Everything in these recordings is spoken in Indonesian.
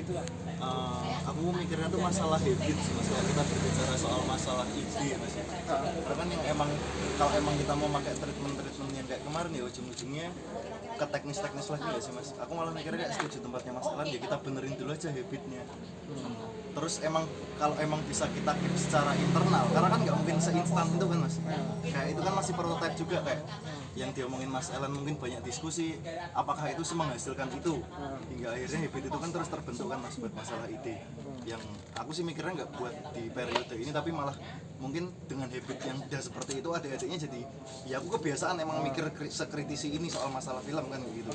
gitu lah. Aku mikirnya tuh masalah habit sih mas, kalau kita berbicara soal masalah ide mas. Karena kan yang emang kalau emang kita mau pakai treatment yang kayak kemarin ya ujung-ujungnya ke teknis lagi ya sih mas. Aku malah mikirnya kayak setuju tempatnya mas Alan, ya kita benerin dulu aja habitnya. Terus emang kalau emang bisa kita keep secara internal, karena kan nggak mungkin seinstan itu kan mas. Kayak itu kan masih prototype juga, kayak yang diomongin Mas Alan mungkin banyak diskusi apakah itu menghasilkan itu, hingga akhirnya habit itu kan terus terbentuk kan mas buat masalah ide. Yang aku sih mikirnya nggak buat di periode ini, tapi malah mungkin dengan habit yang udah seperti itu adik-adiknya jadi ya aku kebiasaan emang mikir sekritisi ini soal masalah film kan gitu.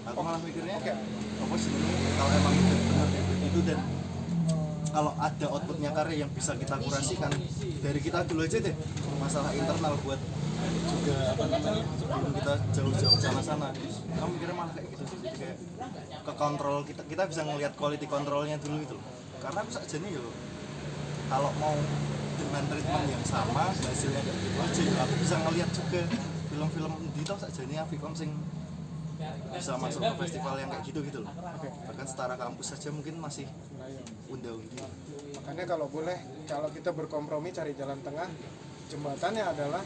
Aku malah mikirnya apa sih kalau emang itu benar habit itu, dan kalau ada outputnya karya yang bisa kita kurasikan dari kita dulu aja deh, masalah internal buat juga apa namanya sebelum kita jauh-jauh sana-sana. Kamu mikirnya malah kayak gitu, jadi kayak ke kontrol kita bisa ngelihat quality controlnya dulu itu. Karena aku saja nih yo, kalau mau dengan treatment yang sama hasilnya kayak gitu aja, aku bisa ngelihat juga film-film di tau saja nih Avikom sing bisa masuk ke festival yang kayak gitu loh. Bahkan setara kampus saja mungkin masih unda-undi. Makanya kalau boleh, kalau kita berkompromi cari jalan tengah, jembatannya adalah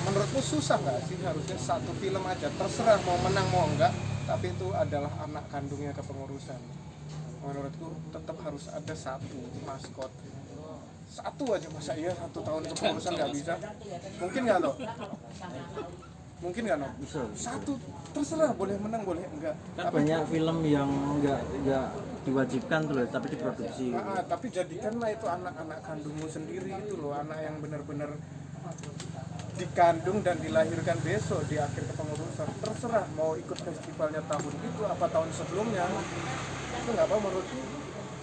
menurutmu susah nggak sih harusnya satu film aja, terserah mau menang mau enggak, tapi itu adalah anak kandungnya kepengurusan. Menurutku tetap harus ada satu maskot, satu aja. Masa iya 1 tahun kepengurusan nggak bisa? Mungkin nggak loh? Mungkin nggak loh? Bisa. Satu terserah, boleh menang boleh enggak. Kan banyak film yang nggak diwajibkan tuh tapi diproduksi. Tapi jadikanlah itu anak-anak kandungmu sendiri itu loh, anak yang benar-benar dikandung dan dilahirkan besok di akhir kepengurusan. Terserah mau ikut festivalnya tahun itu apa tahun sebelumnya, itu nggak apa menurutku.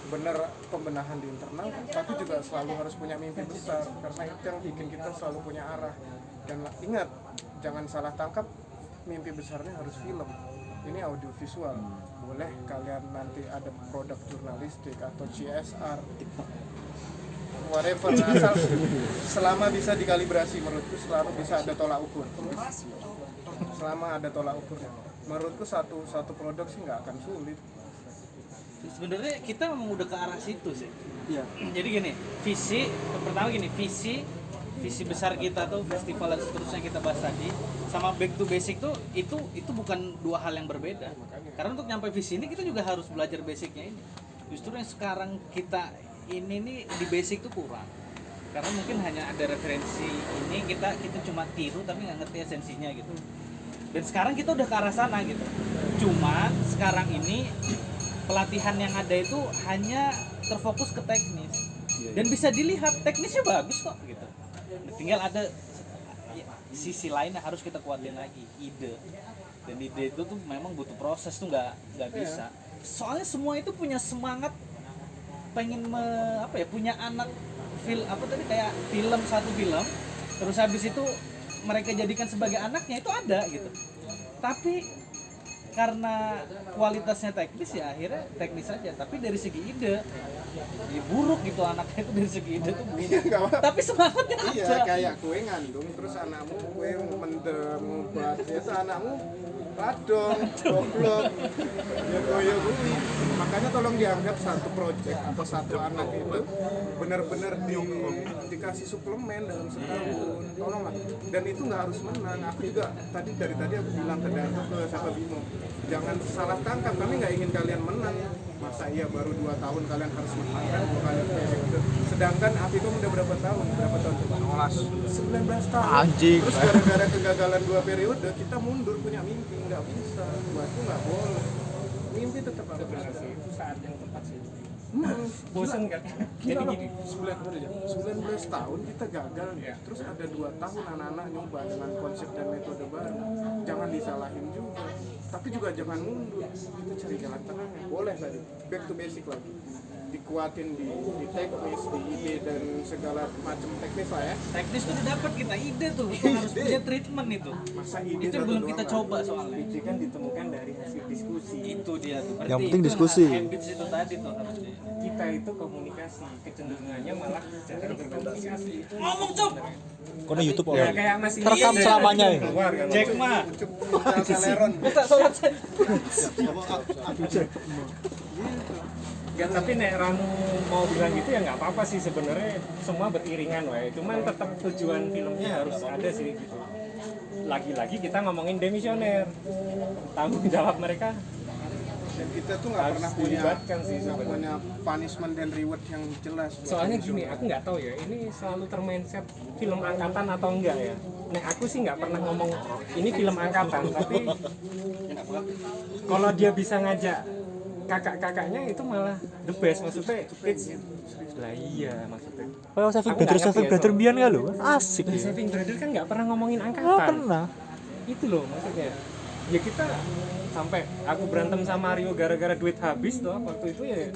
Bener pembenahan di internal, tapi juga selalu harus punya mimpi besar, karena itu yang bikin kita selalu punya arah. Dan ingat, jangan salah tangkap, mimpi besarnya harus film. Ini audiovisual. Boleh kalian nanti ada produk jurnalistik atau CSR, whatever, asal selama bisa dikalibrasi, menurutku selalu bisa ada tolak ukur. Selama ada tolak ukurnya, menurutku satu produk sih nggak akan sulit. Sebenarnya kita memang udah ke arah situ sih. Iya. Jadi gini, visi besar kita tuh festival dan seterusnya kita bahas tadi, sama back to basic tuh itu bukan dua hal yang berbeda. Karena untuk nyampe visi ini kita juga harus belajar basicnya ini. Justru yang sekarang kita ini nih di basic tuh kurang. Karena mungkin hanya ada referensi ini, kita cuma tiru tapi nggak ngerti esensinya gitu. Dan sekarang kita udah ke arah sana gitu. Cuman sekarang ini pelatihan yang ada itu hanya terfokus ke teknis. Dan bisa dilihat teknisnya bagus kok gitu. Tinggal ada sisi lain yang harus kita kuatin lagi, ide. Dan ide itu tuh memang butuh proses tuh, nggak bisa. Soalnya semua itu punya semangat pengen punya anak kayak satu film, terus habis itu mereka jadikan sebagai anaknya, itu ada gitu. Tapi karena kualitasnya teknis ya akhirnya teknis aja, tapi dari segi ide ya buruk gitu anaknya itu, dari segi ide tuh buruk. Tapi semangatnya ada. Iya, kayak kue ngandung terus anakmu kue mendem obat, itu anakmu radong, goblok, ya koyo kuwi. Makanya tolong dianggap satu project atau satu anak itu benar-benar dikasih suplemen dalam setahun, tolonglah. Dan itu nggak harus menang. Aku juga dari tadi aku bilang ke Darto, ke Saka Bimo, jangan salah tangkap, kami nggak ingin kalian menang. Masa iya baru 2 tahun kalian harus menang kan, kalian kayak gitu. Sedangkan Avikom udah berapa tahun 19 tahun. Anjing. Terus gara-gara kegagalan 2 periode kita mundur, punya mimpi nggak bisa. Buatku nggak boleh. Mimpi tetap harus ada. Itu saat yang tepat sih. Bosen kan? Jadi gini, 19 tahun kita gagal nih. Terus ada 2 tahun anak-anak nyoba dengan konsep dan metode baru. Jangan disalahin juga. Tapi juga jangan mundur. Kita cari jalan tengahnya. Boleh tadi. Back to basic lagi. Dikuatin di teknis, di ide dan segala macam teknis lah ya. Teknis tuh udah dapat kita, ide tuh harus punya treatment itu. Masa ide Itu yang belum kita coba soalnya. Ide kan ditemukan dari hasil diskusi. Itu dia tuh. Yang Berarti penting itu diskusi. habits itu tadi tuh harusnya. Kita itu komunikasi, kecenderungannya malah jarang berkomunikasi. Ngomong cok. Kono YouTube Ya orang. kayak Mas ini Terekam dari selamanya ya? keluar kan. Jack ma. Celeron. Minta sholat saya. Gak, tapi nek Ranu mau bilang gitu ya nggak apa-apa sih sebenarnya, semua beriringan wae. Cuman tetap tujuan filmnya harus ada sih gitu. Lagi-lagi kita ngomongin demisioner, tanggung jawab mereka Dan kita tuh nggak harus pernah punya dilibatkan sih nggak sebenarnya. punya punishment dan reward yang jelas. buat Soalnya musuh. gini, aku nggak tahu ya, ini selalu termindset film angkatan atau enggak ya. Nek aku sih nggak pernah ngomong ini film angkatan, tapi kalau dia bisa ngajak kakak-kakaknya itu malah the best, maksudnya it's lah iya maksudnya. Oh, Saving Aku nggak ngerti ya, Brother soal- biyen kan lho. Asik Nah, ya. Saving Brother kan nggak pernah ngomongin Oh, angkatan. pernah. Itu loh maksudnya. Ya kita sampai aku berantem sama Mario gara-gara duit habis tuh waktu itu ya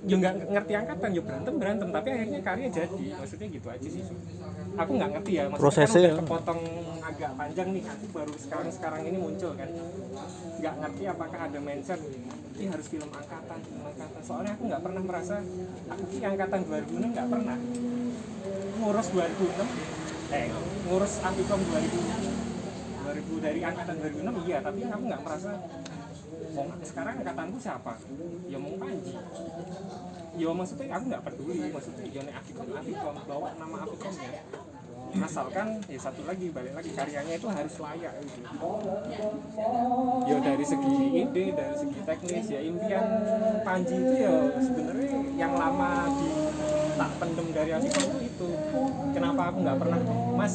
nggak ngerti angkatan, ya berantem tapi akhirnya karya jadi, maksudnya gitu aja sih. Aku nggak ngerti ya, maksudnya Prosesnya kan ya. udah kepotong agak panjang nih, aku baru sekarang ini muncul kan, nggak ngerti apakah ada mindset ini harus film angkatan. Soalnya aku nggak pernah merasa aku sih angkatan 2006, nggak pernah ngurus 2006 ngurus Apikom 2000 dari angkatan 2006 iya, tapi aku nggak merasa mau sekarang angkatanku siapa ya, mau Panji ya, maksudnya aku nggak peduli, maksudnya ya nek Apikom bawa nama Apikomnya, asalkan ya satu lagi balik lagi karyanya itu harus layak gitu. Ya dari segi ide, dari segi teknis, ya impian Panji itu ya sebenarnya yang lama di tak pendem dari Apikom itu. Kenapa aku nggak pernah, Mas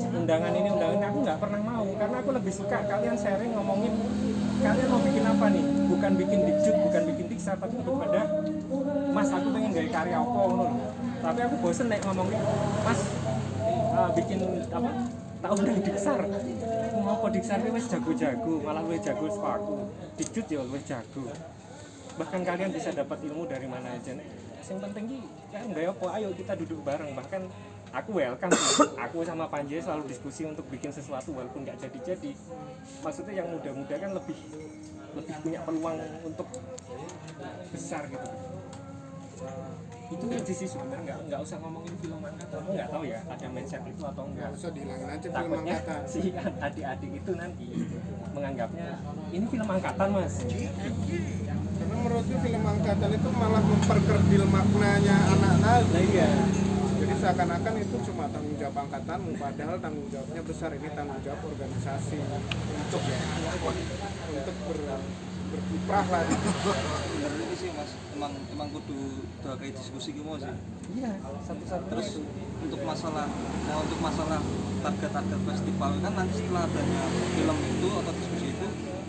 undangan ini aku nggak pernah mau, karena aku lebih suka kalian sharing ngomongin kalian mau bikin apa nih, bukan bikin dikjut, bukan bikin diksa, tapi lebih pada Mas aku pengen gaya karya apa ngono lho. Tapi aku bosen nek ngomongin Mas bikin apa tak undang diksar, mau apa diksar wis jago-jago, malah wis jago saka aku, dikjut ya wis jago. Bahkan kalian bisa dapat ilmu dari mana aja nek. Yang penting ki kan gaya apa, ayo kita duduk bareng. Bahkan aku welcome sih. Aku sama Panji selalu diskusi untuk bikin sesuatu walaupun nggak jadi-jadi. Maksudnya yang muda-muda kan lebih punya peluang untuk besar gitu. Itu aja sih sebenarnya, nggak usah ngomongin film angkatan. Aku nggak tahu ya ada mindset itu atau enggak. Nggak usah dihilangin aja film Takutnya angkatan. si adik-adik itu nanti menganggapnya ini film angkatan, Mas. Karena menurutku film angkatan itu malah memperkerdil maknanya anak-anak. Nah iya. Jadi seakan-akan itu cuma tanggung jawab angkatanmu, padahal tanggung jawabnya besar. Ini tanggung jawab organisasi untuk berkiprah lah. Bener ini sih Mas, emang kudu kayak diskusi gitu sih. Iya, satu-satu. Terus untuk masalah target festival kan nanti setelah adanya film itu atau diskusi itu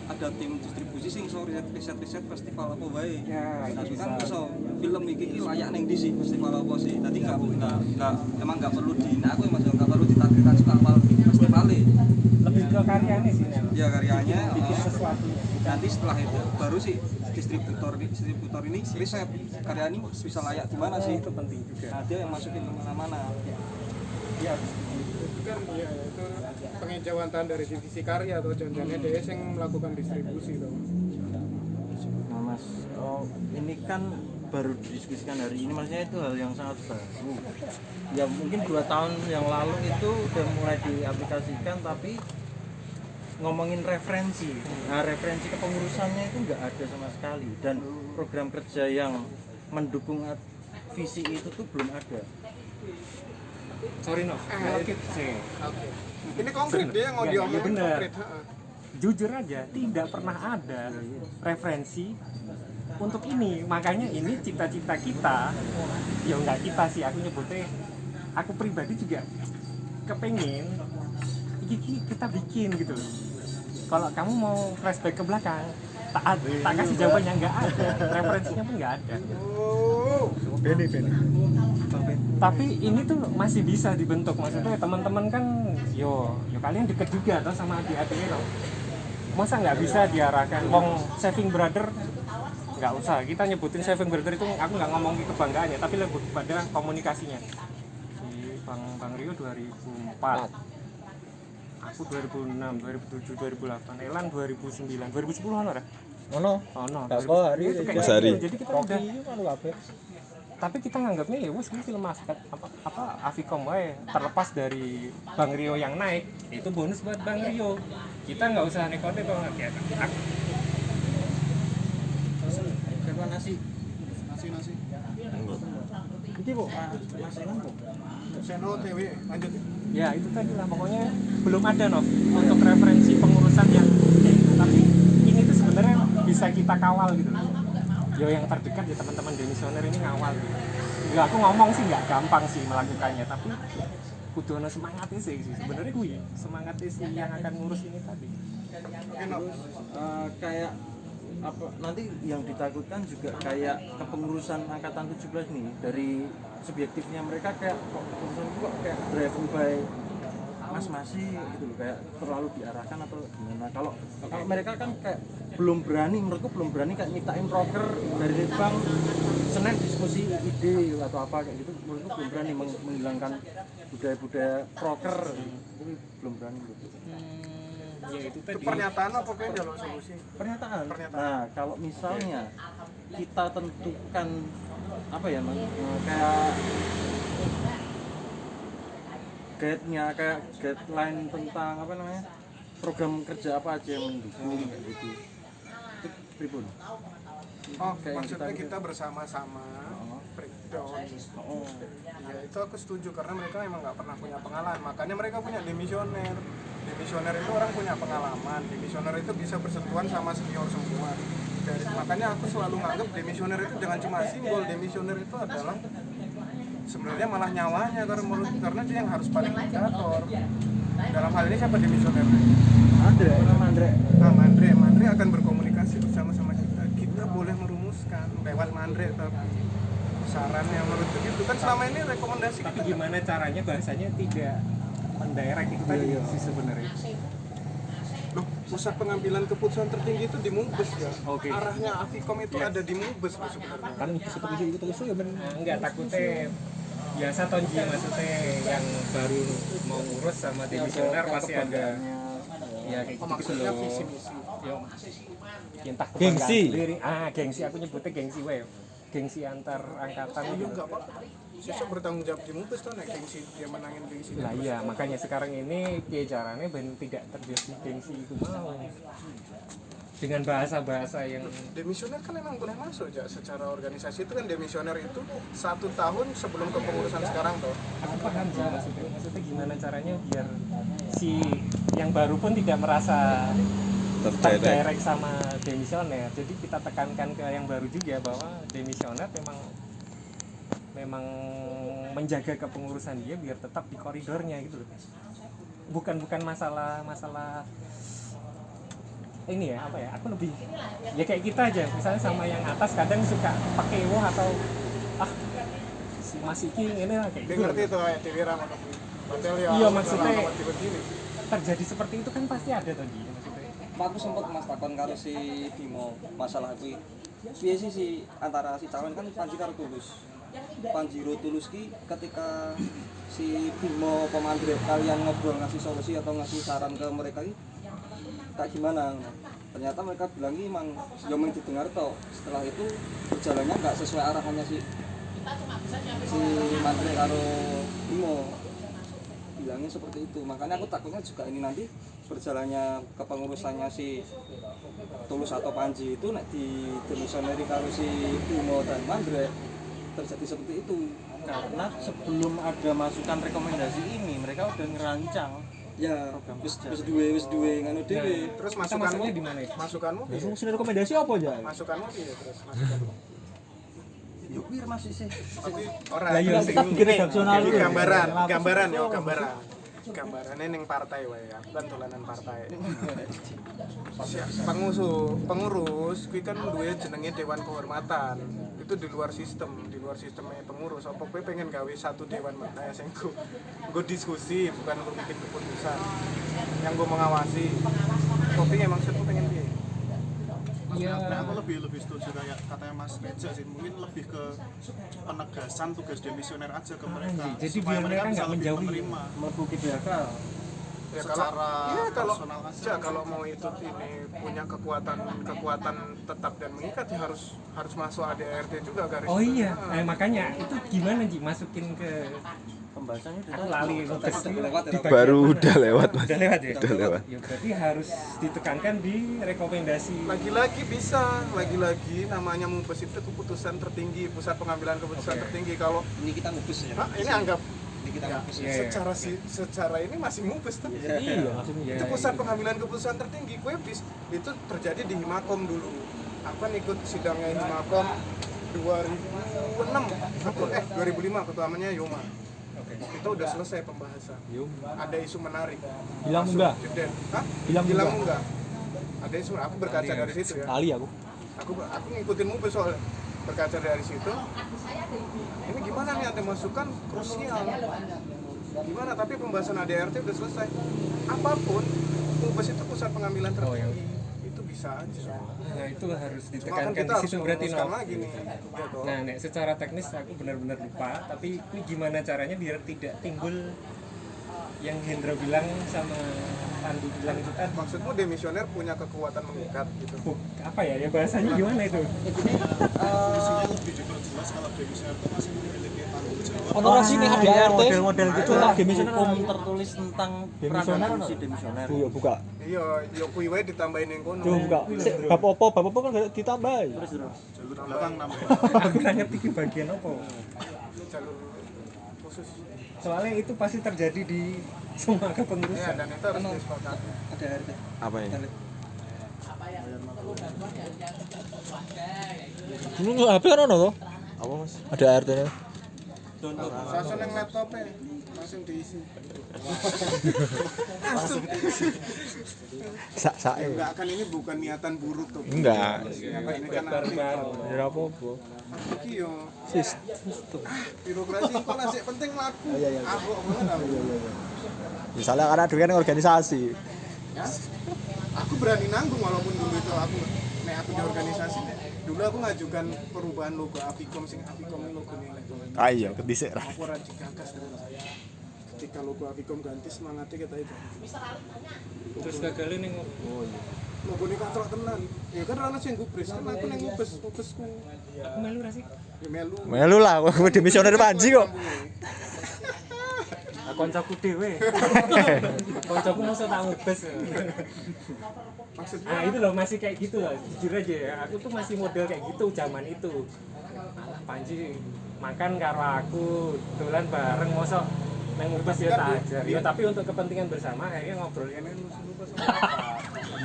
ada tim distribusi sing iso riset festival apa wae. Ya, Nah, itu kan bisa. iso film iki layak ning ndi sih festival apa sih. Tadi enggak perlu aku Mas enggak perlu ditargetkan suka awal festivalnya. Lebih ke karyanya sih, Nel. Ya karyanya Bikin sesuatu. nanti setelah itu baru sih distributor ini riset karya ini bisa layak di mana sih, Itu penting juga. nah dia yang masukin kemana-mana. Iya. Itu kan ya itu pengejauhan dari divisi karya atau janjiannya DS yang melakukan distribusi tuh. Nah Mas, ini kan baru didiskusikan hari ini, maksudnya itu hal yang sangat baru. Ya mungkin 2 tahun yang lalu itu udah mulai diaplikasikan, tapi ngomongin referensi. Nah referensi kepengurusannya itu nggak ada sama sekali, dan program kerja yang mendukung visi itu tuh belum ada. Sorry no. Dikit sih. Oke. Ini konkret dia yang mau Iya, diomongin bener. konkret. Ha-ha. Jujur aja, tidak pernah ada referensi untuk ini. Makanya ini cita-cita kita, ya enggak kita sih, aku nyebutnya, aku pribadi juga kepengen ini kita bikin gitu loh. Kalau kamu mau flashback ke belakang, tak kasih jawabannya, nggak ada, referensinya pun nggak ada. Beni. Tapi ini tuh masih bisa dibentuk, maksudnya teman-teman kan yo kalian deket juga tuh sama adik-adiknya loh. Masa nggak bisa diarahkan wong Saving Brother, nggak usah kita nyebutin Saving Brother itu, aku nggak ngomongin kebanggaannya tapi lebih pada komunikasinya. Si Bang Rio 2004 Aku 2006, 2007, 2008, Elan 2009, 2010 ora? Ono. Ono. Gak kok hari. Itu kayak Mas gitu. Hari. Jadi kita Rocky udah, itu kan kabeh. tapi kita nganggapnya ya wes ini film apa Avicom wae, terlepas dari Bang Rio yang naik, itu bonus buat Bang Rio. Kita nggak usah nekote kalau nggak ya. Kedua nasi. Nasi. Iki kok nasi kok. Seno TW lanjut. Ya itu tadi lah, pokoknya belum ada untuk referensi pengurusan yang kayak gitu. Tapi ini tuh sebenarnya bisa kita kawal gitu loh. Ya yang terdekat ya teman-teman demisioner ini ngawal gitu. Ya aku ngomong sih nggak gampang sih melakukannya, tapi kudu ana semangatnya sih sebenarnya gue semangatnya sih yang akan ngurus ini tadi. Kayak apa nanti yang ditakutkan juga kayak kepengurusan angkatan 17 nih, dari subjektifnya mereka kayak kok kepengurusan itu kok kayak driven by mas-masi gitu loh, kayak terlalu diarahkan atau gimana. Kalau mereka kan kayak belum berani, menurutku belum berani kayak nyiptain proker dari Litbang Senin diskusi ide atau apa kayak gitu. Menurutku belum berani menghilangkan budaya-budaya proker, itu belum berani menurutku. Ya itu Itu tadi. pernyataan apa kayak jalur solusi? Pernyataan. Nah, kalau misalnya kita tentukan apa ya, Mas? Kayak guide-nya, kayak guideline tentang apa namanya? Program kerja apa aja yang mendukung kayak gitu. Itu pribun. Oh, Kayak yang maksudnya kita- kita bersama-sama breakdown. Oh. Ya itu aku setuju karena mereka memang nggak pernah punya pengalaman. Makanya mereka punya demisioner. Demisioner itu orang punya pengalaman. Demisioner itu bisa bersentuhan sama senior semua. Makanya aku selalu nganggap demisioner itu jangan cuma simbol. Demisioner itu adalah sebenarnya malah nyawanya karena dia yang harus paling indikator. Dalam hal ini siapa demisionernya? Mandre akan berkomunikasi bersama-sama kita. Kita boleh merumuskan lewat Mandre tapi saran yang menurut begitu kan selama ini rekomendasi Tapi kita. gimana caranya bahasanya tidak mendirect itu tadi sih sebenarnya. Loh, pusat pengambilan keputusan tertinggi itu di Mubes ya. Oke. Arahnya Avicom itu ada di Mubes loh sebenarnya. Kan seperti itu terus ya bener. Enggak, takutnya biasa Tonji maksudnya yang baru mau ngurus sama demisioner pasti ada ya kayak Oh, gitu maksudnya loh. visi misi. Yo, entah Gengsi. kebanggaan diri. Gengsi aku nyebutnya gengsi wae. Gengsi antar angkatan Iya gitu. enggak apa-apa. Sisa bertanggung jawab di Mubes tuh naik gengsi dia menangin gengsi. Lah iya, makanya sekarang ini piye caranya ben tidak terjadi gengsi itu mau. Dengan bahasa-bahasa yang Demisioner kan emang boleh masuk aja secara organisasi itu kan demisioner itu 1 tahun sebelum kepengurusan sekarang toh. aku paham sih maksudnya gimana caranya biar si yang baru pun tidak merasa terdirect sama demisioner. Jadi kita tekankan ke yang baru juga bahwa demisioner memang menjaga kepengurusan dia biar tetap di koridornya gitu loh. Bukan masalah ini ya apa ya, aku lebih ya kayak kita aja misalnya sama yang atas kadang suka pakai woh atau si Mas Iki ini lah kayak Dia gitu. ngerti tuh kayak Tiwira sama Batel ya. Iya, maksudnya begini. Terjadi seperti itu kan pasti ada tuh Gi, maksudnya. Aku sempat mas takon karo si Bimo masalah kuwi. Piye sih si antara si Cawen kan Panji karo Tulus. Panjiro Tulus ki ketika si Bimo Pemandre kalian ngobrol ngasih solusi atau ngasih saran ke mereka ki kayak gimana? Ternyata mereka bilang ini emang yang didengar toh. Setelah itu berjalannya nggak sesuai arahannya si Mandre karo Bimo bilangnya seperti itu. Makanya aku takutnya juga ini nanti berjalannya kepengurusannya si Tulus atau Panji itu nek di demisioneri karo si Bimo dan Mandre terjadi seperti itu. Karena sebelum ada masukan rekomendasi ini mereka udah ngerancang. Ya, wis duwe nganu dhewe. Terus Kita masukanmu masuknya di mana ya? Masukanmu piye? Langsung sini rekomendasi apa aja? Masukanmu piye terus masukanmu? Yo kuwi masih sih. Tapi ora. Lah iya, terus kita ini- bikin redaksional Jadi dulu. gambaran yo gambaran. Gambarannya ning partai wae, aku kan tulanan partai. Pengurus kuwi kan duwe jenenge dewan kehormatan. Itu di luar sistemnya pengurus. Apa kowe pengen gawe satu dewan mana sing nggo diskusi, bukan nggo bikin keputusan. Yang nggo mengawasi. Kopi emang setu pengen piye? Nah, aku lebih setuju kayak katanya Mas Reja sih, mungkin lebih ke penegasan tugas demisioner aja ke mereka Jadi supaya biar mereka bisa nggak lebih menjauhi. menerima. Mlebu ke belakang. Ya secara kalau personal kan. ya, kalau mau itu ini punya kekuatan tetap dan mengikat ya harus masuk ADRT juga garis. Oh iya, makanya itu gimana Ji masukin ke Pembahasannya aku lali Baru udah lewat Mas. udah lewat ya? Udah lewat. Ya berarti harus ditekankan di rekomendasi. Lagi-lagi bisa, lagi-lagi namanya MUPES itu keputusan tertinggi, pusat pengambilan keputusan tertinggi. Kalau Ini kita ngepus ya. ini anggap Ini kita ngepus ya. secara ini masih MUPES tuh. Iya, maksudnya. Itu pusat pengambilan keputusan tertinggi. Itu terjadi di Himakom dulu. Aku kan ikut sidangnya Himakom 2005 ketuanya Yoma. Kita udah selesai pembahasan. Ada isu menarik. Hilang Masuk enggak? jeda. Hah? Hilang enggak? Ada isu, aku berkaca dari situ ya. Kali aku. Aku ngikutin MUPES soalnya. Berkaca dari situ. Ini gimana nih ada masukan krusial. Gimana tapi pembahasan ADRT udah selesai. Apapun MUPES itu pusat pengambilan tertinggi. Itu bisa aja. Nah itu harus Cuma kan ditekankan kita di harus situ berarti merumuskan no. lagi nih. Gitu. Nah, Nek, secara teknis aku benar-benar lupa, tapi ini gimana caranya biar tidak timbul yang Hendra bilang sama Pandu bilang itu kan Maksudmu demisioner punya kekuatan mengikat gitu. apa ya? Ya bahasanya gimana itu? Fungsinya lebih diperjelas kalau demisioner itu masih memiliki tanggung jawab. Honorasi nih ADRT. Model-model gitu lah. Demisioner Hukum ono. tertulis tentang Demisioner peran ono. fungsi demisioner. Tuh ya buka. Iya, yo kuwi wae ditambahin yang kono. Tuh buka. Sik, bab apa kan gak ditambahi. Jalur belakang namanya. Aku nanya pikir bagian apa? Jalur khusus. Soalnya itu pasti terjadi di semua Ya, kepengurusan. dan itu harus disepakati. Ada RT. Apa ini? Ini HP kan ono toh? Apa Mas? Ada ART-nya. Sason yang laptopnya langsung diisi. Sak-sak. Enggak kan ini bukan niatan buruk tuh. Enggak. Ini kan Baru-baru. Ya apa-apa. iki yo. Sis. Birokrasi kok nasib penting laku. Aku ngomongin aku. Misalnya karena dulu kan organisasi. Ya. Aku berani nanggung walaupun dulu itu aku aku di organisasi dulu aku ngajukan perubahan logo Avicom logo nih Ayo, kedisik ra. aku ora digagas dengan saya ketika logo Avicom ganti semangatnya kita itu Terus gagalnya nih logo ini kan tenan ya kan rana sing gubris kan aku neng ngubesku aku melu ra sih? ya melu Melu lah, aku demisioner Panji kok. Koncoku dhewe. Koncoku masa tak ngubes. maksudnya Nah itu loh masih kayak gitu loh, jujur aja ya. Aku tuh masih model kayak gitu zaman itu. Alah Panji makan karo aku, dolan bareng mosok nang ngubes ya tak ajar. Ya tapi untuk kepentingan bersama akhirnya ngobrol ini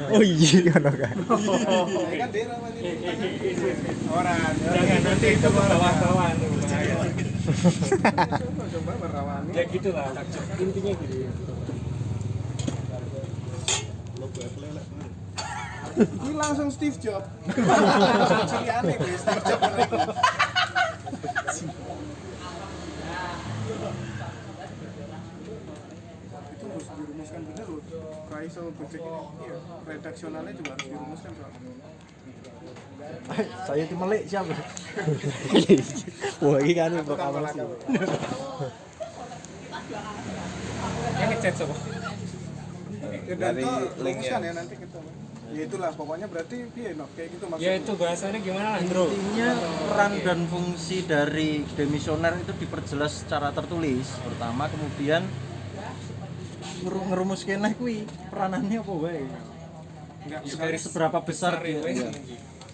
Oh iya kan kan. ya kan dia namanya orang jangan nanti itu ke bawah-bawah tuh bahaya. coba merawani Ya gitu lah, intinya gitu. Logo Apple elek bener. ini langsung Steve Jobs langsung ciri aneh gue Steve Jobs lagi itu harus dirumuskan bener loh Kai sama Gojek ini iya, redaksionalnya juga harus dirumuskan soalnya Saya itu melek siapa? Wah, ini kan proklamasi. Yang ngechat sopo? ya, dan itu rumuskan ya nanti kita ya itulah pokoknya berarti iya no kayak gitu Ya maksudnya itu bahasanya gimana lah bro? Intinya peran dan fungsi dari demisioner itu diperjelas secara tertulis pertama, kemudian ngerumuskan lah kuwi peranannya apa wae. nggak Garis Seberapa besar dia. iya.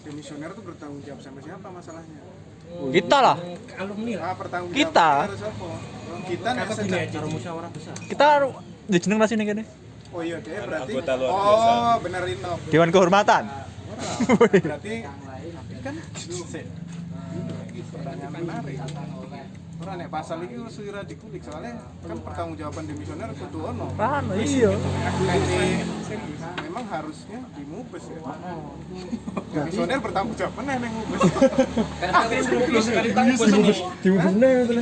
demisioner tuh bertanggung jawab sama siapa masalahnya Kita lah. Alumni lah. pertanggung Kita. jawab harus apa kita nih Kata gini aja. Cara musyawarah besar. Kita di jeneng nasi nih kene. oh iya dia berarti oh benerin no Dewan Kehormatan. berarti kan pertanyaan menarik orang nek pasal ini sudah dikulik soalnya kan pertanggungjawaban demisioner kudu ono Iya. memang harusnya di MUPES ya demisioner bertanggung jawab meneh neng MUPES Di bener itu.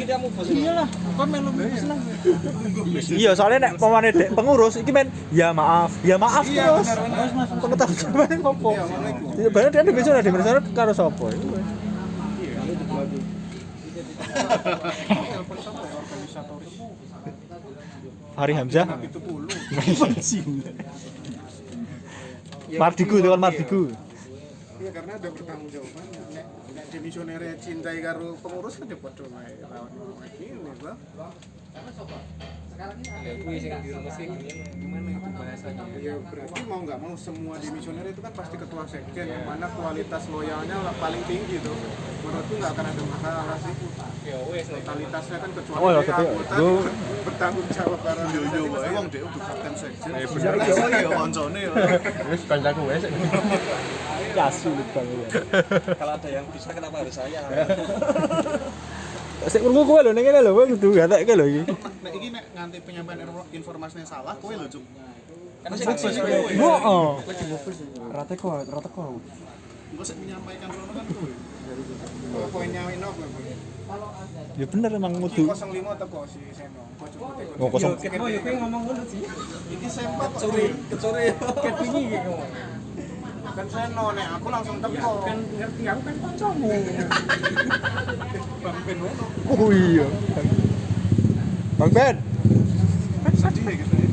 Iyalah, kon melu lah. Iya, soalnya nek pemane dek pengurus iki men ya maaf iya terus. benar Pengetahuan jawabane opo? iya ngono iku Ya bener dia demisioner karo sapa? telepon sama ya organisatoris Fahri Hamzah. itu dulu Mardigu itu kan Mardigu. Iya karena ada bertanggung jawabannya. Nek demisioner cintai karo pengurus kan ya padha wae lawan ini Bang. Ya kuwi sing dirumuskan gimana itu bahasanya. Ya berarti mau nggak mau semua demisioner itu kan pasti ketua sekjen yang mana kualitas loyalnya paling tinggi tuh. Menurutku nggak akan ada masalah sih. Ya wes Totalitasnya kan kecuali Oh, ya, dari tapi anggota gua- juga bertanggung jawab karo Yo wae wong dhek udah kapten sekjen. Eh, Bener ya koncone ya. Wis kancaku wis. Ya sulit banget. Kalau ada yang bisa kenapa harus saya? Sik krungu kowe lho ning kene lho, kowe kudu gatekke lho iki. Nek iki nek nganti penyampaian informasinya salah, kowe lho Cuk. Kan saksi Heeh. Rata kok. Engko sik menyampaikan rono kan kowe. poinnya ini apa? Ya bener emang kudu. 05 teko si Seno. Oh, kosong. Ket mau ya kuwi ngomong ngono sih. Iki sempat kok. kecuri. Ket wingi iki ngomong. Kan Seno nek aku langsung teko. Kan ngerti aku kan kancamu. Bang Ben ngono. Oh iya. Bang Ben. Sedih ya gitu ya.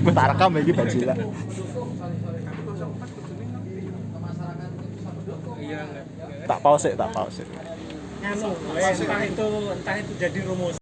Wis tak rekam iki bajila. Iya enggak. Tak pause sik. Nganu, entah itu jadi rumus.